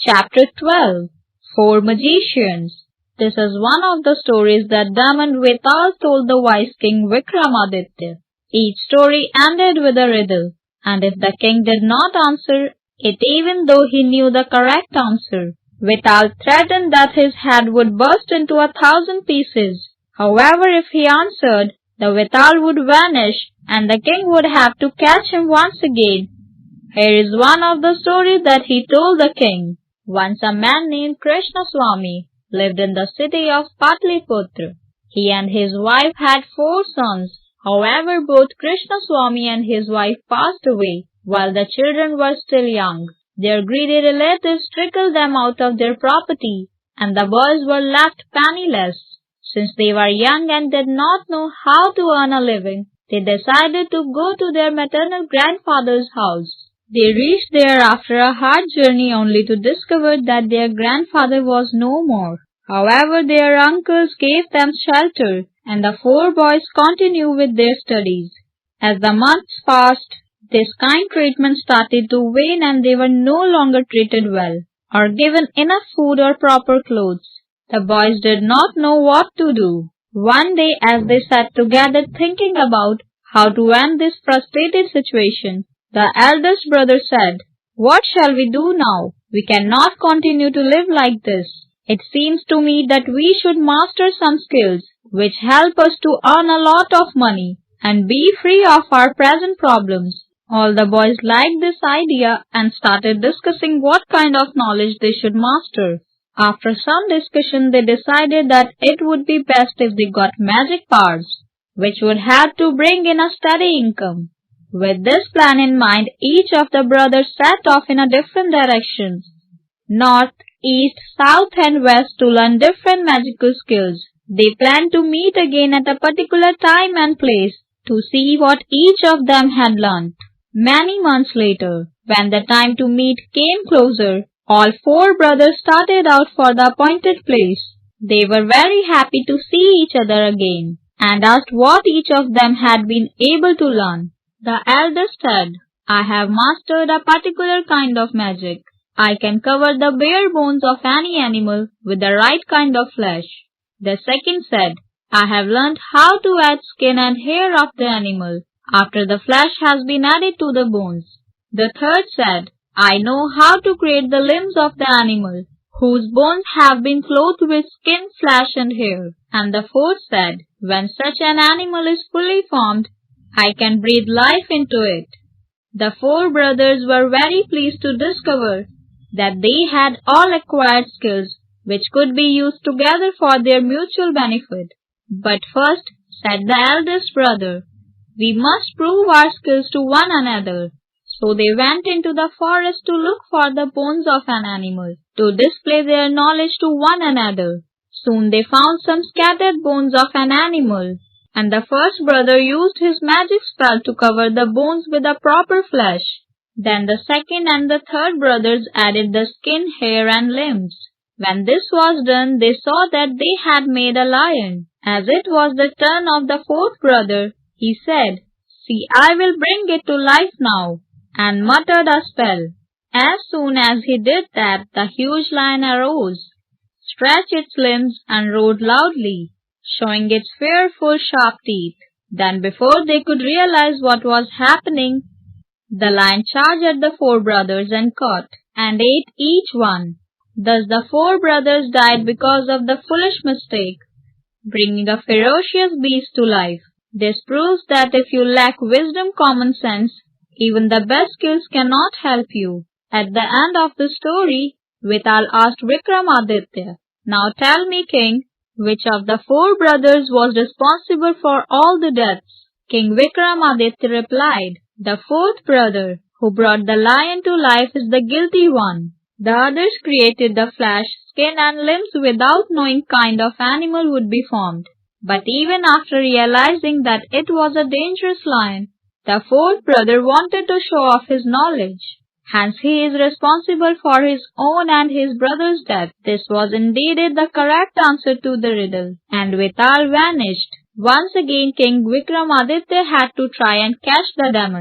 Chapter 12 Four Magicians. This is one of the stories that Daman Vetal told the wise king Vikramaditya. Each story ended with a riddle, and if the king did not answer it even though he knew the correct answer, Vetal threatened that his head would burst into 1,000 pieces. However, if he answered, the Vetal would vanish, and the king would have to catch him once again. Here is one of the stories that he told the king. Once a man named Krishnaswamy lived in the city of Patliputra. He and his wife had 4 sons. However, both Krishnaswamy and his wife passed away while the children were still young. Their greedy relatives trickled them out of their property, and the boys were left penniless. Since they were young and did not know how to earn a living, they decided to go to their maternal grandfather's house. They reached there after a hard journey only to discover that their grandfather was no more. However, their uncles gave them shelter, and the 4 boys continued with their studies. As the months passed, this kind treatment started to wane and they were no longer treated well, or given enough food or proper clothes. The boys did not know what to do. One day, as they sat together thinking about how to end this frustrated situation, the eldest brother said, "What shall we do now? We cannot continue to live like this. It seems to me that we should master some skills which help us to earn a lot of money and be free of our present problems." All the boys liked this idea and started discussing what kind of knowledge they should master. After some discussion, they decided that it would be best if they got magic powers, which would help to bring in a steady income. With this plan in mind, each of the brothers set off in a different direction, north, east, south and west, to learn different magical skills. They planned to meet again at a particular time and place to see what each of them had learned. Many months later, when the time to meet came closer, all 4 brothers started out for the appointed place. They were very happy to see each other again and asked what each of them had been able to learn. The eldest said, "I have mastered a particular kind of magic. I can cover the bare bones of any animal with the right kind of flesh." The second said, "I have learned how to add skin and hair of the animal after the flesh has been added to the bones." The third said, "I know how to create the limbs of the animal whose bones have been clothed with skin, flesh and hair." And the fourth said, "When such an animal is fully formed, I can breathe life into it." The 4 brothers were very pleased to discover that they had all acquired skills which could be used together for their mutual benefit. "But first," said the eldest brother, "we must prove our skills to one another." So they went into the forest to look for the bones of an animal to display their knowledge to one another. Soon they found some scattered bones of an animal, and the first brother used his magic spell to cover the bones with the proper flesh. Then the second and the third brothers added the skin, hair and limbs. When this was done, they saw that they had made a lion. As it was the turn of the 4th brother, he said, "See, I will bring it to life now," and muttered a spell. As soon as he did that, the huge lion arose, stretched its limbs and roared loudly, showing its fearful sharp teeth. Then before they could realize what was happening, the lion charged at the 4 brothers and caught and ate each one. Thus the 4 brothers died because of the foolish mistake, bringing a ferocious beast to life. This proves that if you lack wisdom, common sense, even the best skills cannot help you. At the end of the story, Vetal asked Vikramaditya, "Now tell me, king, which of the 4 brothers was responsible for all the deaths?" King Vikramaditya replied, "The 4th brother, who brought the lion to life, is the guilty one. The others created the flesh, skin and limbs without knowing kind of animal would be formed." But even after realizing that it was a dangerous lion, the 4th brother wanted to show off his knowledge. Hence he is responsible for his own and his brother's death. This was indeed the correct answer to the riddle, and Vetal vanished. Once again King Vikramaditya had to try and catch the demon.